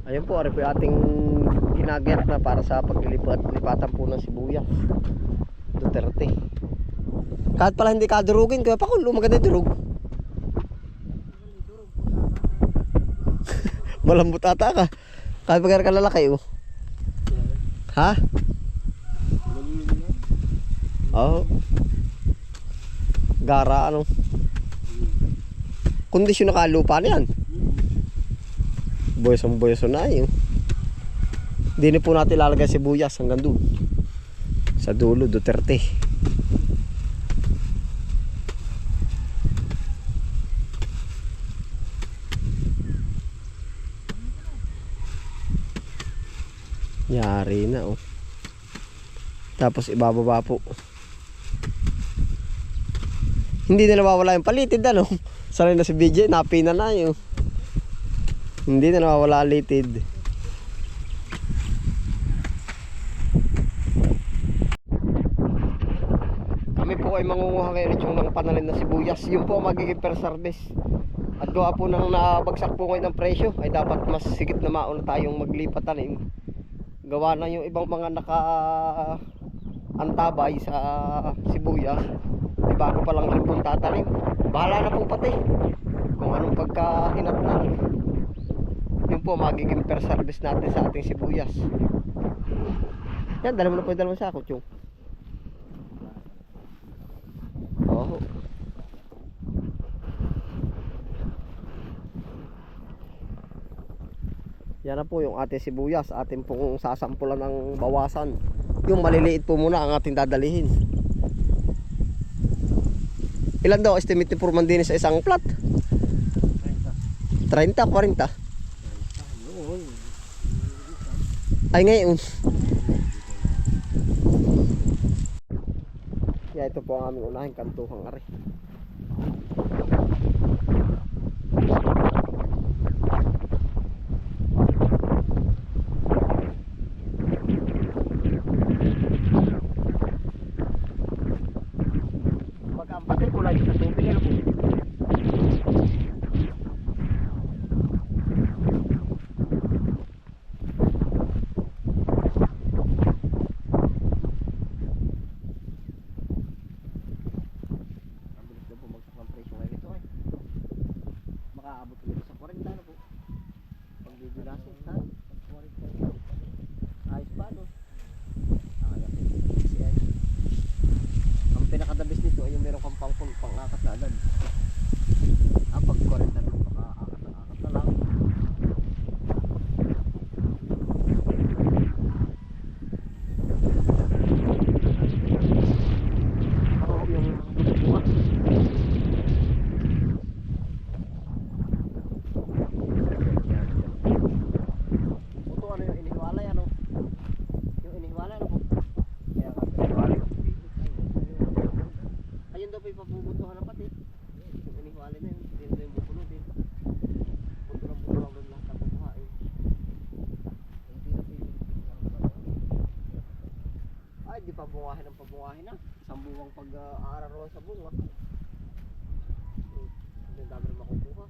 Ayun po, ari po yung ating ginagayat na para sa paglilipatan po ng sibuyas. Duterte. Kahit pala hindi kadurugin, kaya pa kung maganda yung durug. Malambot ata ka. Kahit pagkara ka lalaki oh. Ha? Oo. Gara ano. Kondisyon na kalupa na yan. Boyos na yun. Hindi na po natin lalagay sibuyas hanggang doon. Sa dulo, Duterte. Yari na oh. Tapos ibababa po. Hindi na nawawala yung palitid ano. Sanay na si BJ, napina na yun. Hindi na nawawala ang litid. Kami po ay mangunguha ngayon ng panalim na sibuyas. Yun po magiging first harvest. At gawa po nang nabagsak po ngayon ng presyo, ay dapat mas sigit na mauna tayong maglipat tanim. Gawa na yung ibang mga antabay sa sibuyas. Ay bago pa lang rin pong tatanim. Bahala na po pati kung anong pagkahinatnan. Yun po magiging first harvest natin sa ating sibuyas. Yan, dala mo na po yung dalawang sakot yung. Oo. Yan na po yung ating sibuyas. Ating pong sasampulan ng bawasan. Yung maliliit po muna ang ating dadalihin. Ilan daw estimate ni Purman din sa isang plat? 30, 40. Ay ngayon. Yeah, ito po ang aming unahing kantuhang ari. Pag-ampatin ko lagi sa tubig ano po. Makaabot ulit sa 40 na po. Pag bibilasin, ha? 40. Ayos pa, no? Ang pinakadabis nito ay yung meron kang pang-akat na agad. Pag 40 na pang-akat na lang. Oo, yung buwan. Pabubutuhan na pati yung iniwali na yun, dito yung bukulo din buto lang doon lahat ang bubuhain. Ay di pa bungahin ang pabungahin na isang buwang pag-aararuan sa bunga. Hindi dami rin makukuha.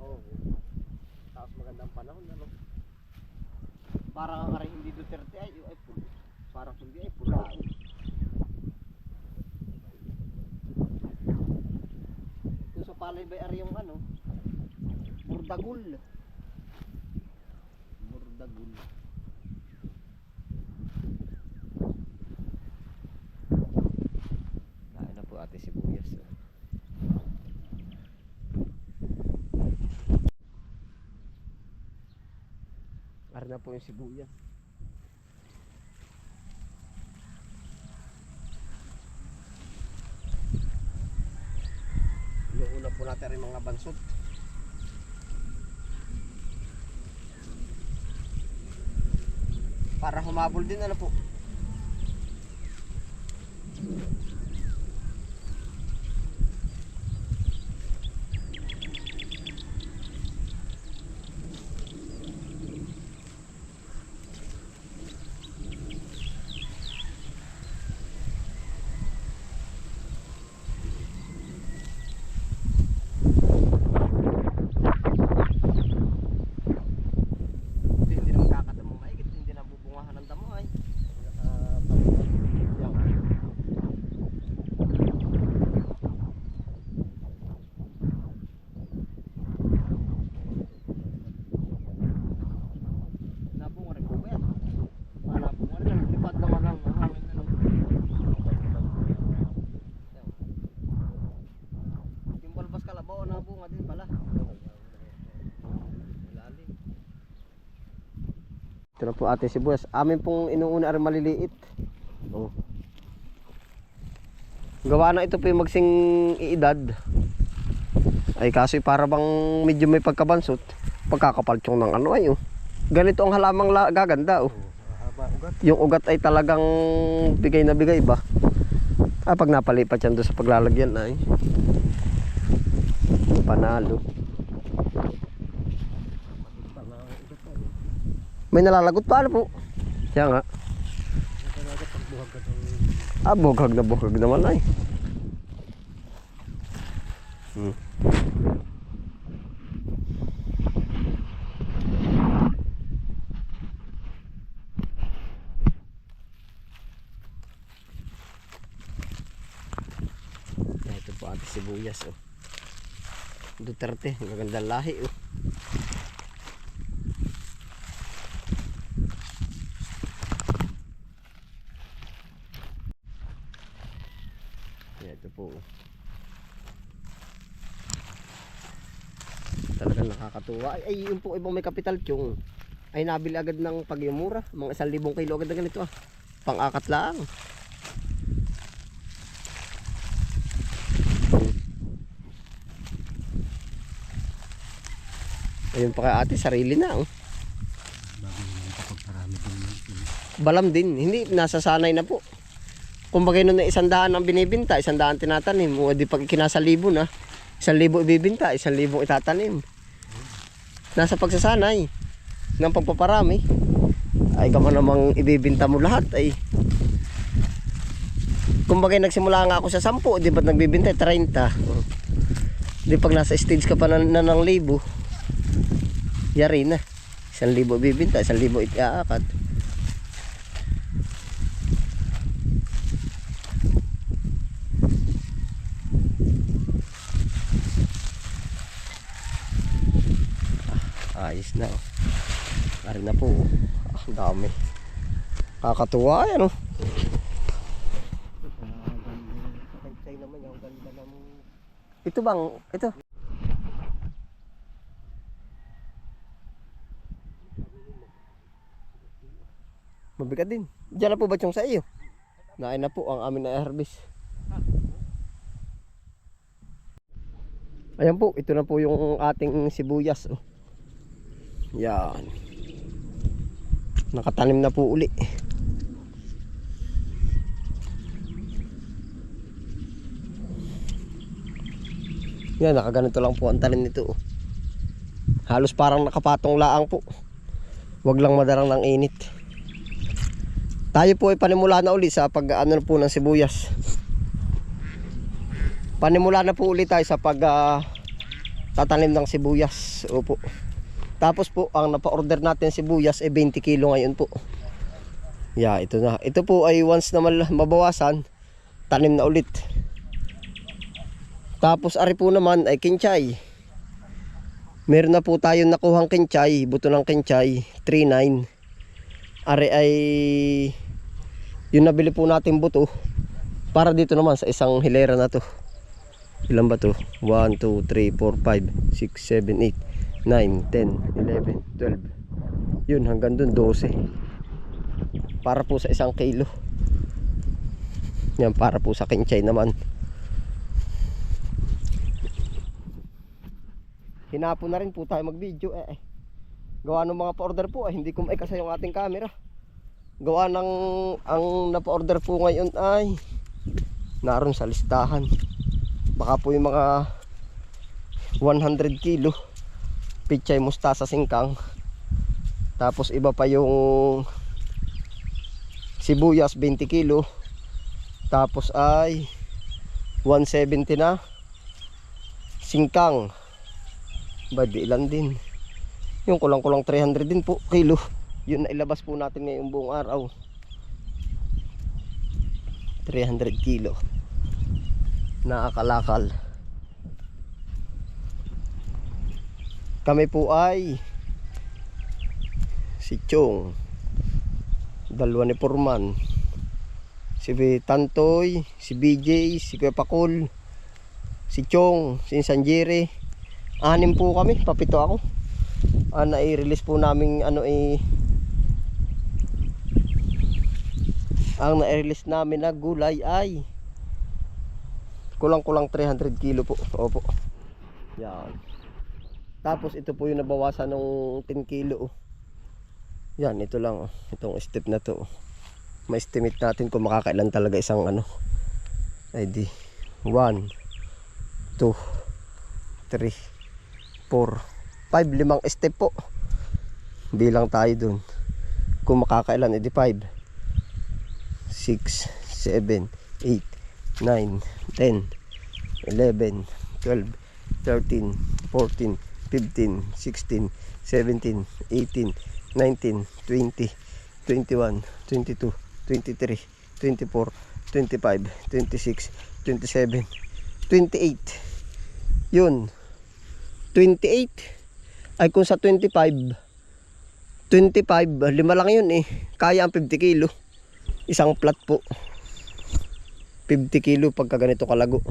Oo, tapos magandang panahon ano. Parang ang aray hindi Duterte ay pulo. Parang hindi ay pulo. Kung sa palay ba ari yung ano? Murdagul. Kain na po ate sibuyas. Ari na po yung sibuyas. Inuuna po natin rin mga bansot. Para humabol din ano po. Ito na po ating sibuyas. Amin pong inuuna rin maliliit. Oh. Gawa na ito po yung magsing iedad. Ay kaso para bang medyo may pagkabansot. Pagkakapaltsong ng ano ay oh. Ganito ang halamang gaganda oh. Yung ugat ay talagang bigay na bigay ba? Pag napalipat yan doon sa paglalagyan ay panalo. May nalalagot pa ano po? Kaya nga. Bughag naman ay. Ito po ating sibuyas oh. Duterte, magandang lahi oh. Ito po talagang nakakatuwa ay yung po ibang may kapital tiyong ay nabili agad ng pagyumura mga 1,000 kilo agad na ganito pang-akat lang. Ayun pa kay ate sarili na oh. Balam din hindi nasasanay na po. Kumbaga nun na 100 ang binibinta, 100 tinatanim. O di pag kinasa 1,000 na, 1,000 ibibinta, 1,000 itatanim. Nasa pagsasanay ng pagpaparami. Ay kamo namang ibibinta mo lahat ay. Kumbaga nagsimula nga ako sa 10, di ba't nagbibinta 30. Di pag nasa stage ka pa na ng 1,000, yari na. 1,000 ibibinta, 1,000 itiaakat. Ayos na oh. Ari na po oh. Ang dami. Kakatuwa yan oh. Ito bang, ito mabigat din. Diyan na po ba yung sa iyo? Nain na po ang amin na harvest. Ayan po, ito na po yung ating sibuyas oh. Yan. Nakatanim na po uli. Yan, nakaganito lang po ang tanim nito oh. Halos parang nakapatong laang po. Wag lang madarang ng init. Tayo po ay panimula na uli sa pag ano po ng sibuyas. Panimula na po uli tayo sa pag tatanim ng sibuyas. Opo. Tapos po ang napa-order natin sibuyas ay 20 kilo ngayon po. Yeah, ito na. Ito po ay once na mabawasan, tanim na ulit. Tapos ari po naman ay kinchay. Meron na po tayong nakuhang kinchay, buto ng kinchay, 3.9. Ari ay yung nabili po natin buto para dito naman sa isang hilera na to. Ilan ba to? 1, 2, 3, 4, 5, 6, 7, 8 9, 10, 11, 12. Yun hanggang dun 12. Para po sa 1 kilo. Yan para po sa kinchay naman. Hinapon na rin po tayo mag video gawa ng mga pa-order po hindi ko maikasa yung ating camera. Gawa ng ang napa-order po ngayon ay naroon sa listahan. Baka po yung mga 100 kilo pichay mustasa singkang. Tapos iba pa yung sibuyas 20 kilo. Tapos ay 170 na singkang. Badi ilan din. Yung kulang-kulang 300 din po kilo. Yun na ilabas po natin ngayong buong araw. 300 kilo. Nakakalakal. Kami po ay si Chong, dalawa ni Purman, si Tantoy, si BJ, si Kuya Pakul, si Chong, si Sanjiri. 6 po kami, papito ako. Na i-release po namin Ang na-release namin na gulay ay kulang-kulang 300 kilo po. Opo. Yan. Tapos ito po yung nabawasan ng 10 kilo. Yan, ito lang. Itong step na to. Ma-estimate natin kung makakailan talaga isang ano. Ay di. 1, 2, 3, 4, 5, 5 step po. Bilang tayo dun. Kung makakailan, edi 5, 6, 7, 8, 9, 10, 11, 12, 13, 14, 15, 16, 17, 18, 19, 20, 21, 22, 23, 24, 25, 26, 27, 28. Yun. 28. Ay kung sa 25, 5 lang yun eh. Kaya ang 50 kilo. Isang plat po. 50 kilo pagka ganito kalago.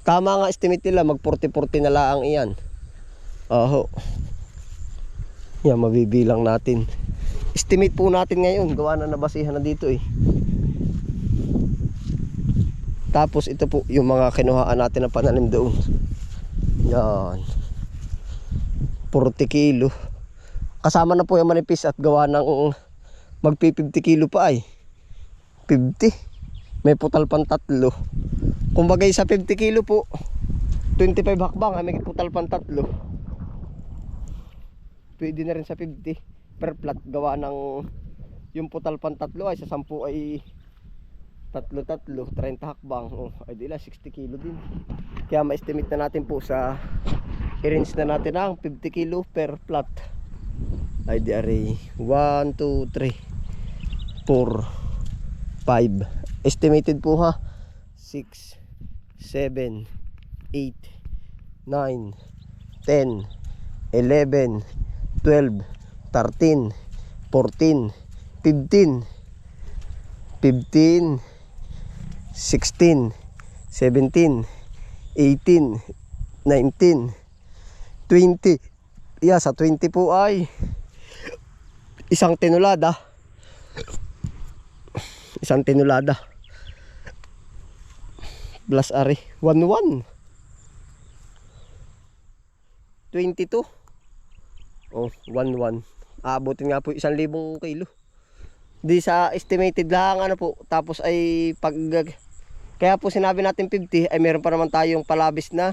Tama nga estimate nila, mag 40-40 na laang iyan. Oho. Yan, mabibilang natin. Estimate po natin ngayon. Gawa na nabasihan na dito eh. Tapos ito po yung mga kinuhaan natin ng pananim doon. Yan. 40 kilo. Kasama na po yung manipis at gawa ng magpi 50 kilo pa ay. 50. May putal pang 3. Kumbaga sa 50 kilo po, 25 hakbang ay may putal pang 3. Pwede na rin sa 50 per plat gawa ng yung putal pang 3 ay sa 10 ay 3, 30 hakbang. Oh, ay dila 60 kilo din. Kaya ma-estimate na natin po sa i-range na natin ang 50 kilo per plat. Ay di array 1, 2, 3, 4, 5. Estimated po ha. 6, 7, 8, 9, 10, 11, 12, 13, 14, 15, 16, 17, 18, 19, 20. Yeah, sa 20 po ay isang tinulada. Isang tinulada. Plus ari 11. 22. Oh, 11. Aabutin nga po 1,000 kilo. Di sa estimated lang ano po. Tapos ay pag kaya po sinabi natin 50 ay meron pa naman tayong palabis na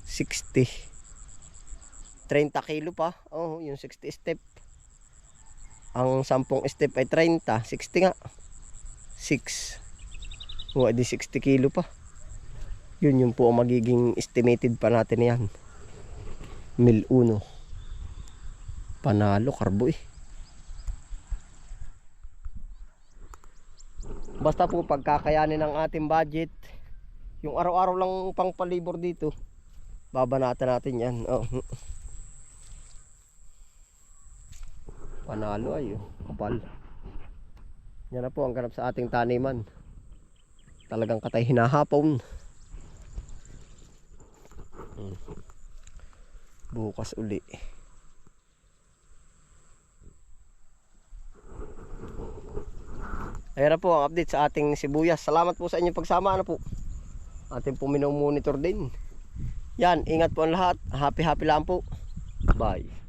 60. 30 kilo pa. Oh, yung 60 step. Ang 10 step ay 30, 60 nga. 6. O, di 60 kilo pa. Yun yung po ang magiging estimated pa natin yan. 1,000. Panalo, karbo eh. Basta po pagkakayanin ng ating budget, yung araw-araw lang pang palibor dito, babanatan natin yan. Oh. Panalo ay kapal. Yan na po ang ganap sa ating taniman. Talagang katay hinahapon. Bukas uli. Ayan na po ang update sa ating sibuyas. Salamat po sa inyong pagsama. Ano po? Ating po minomonitor din. Yan, ingat po ang lahat. Happy lang po. Bye.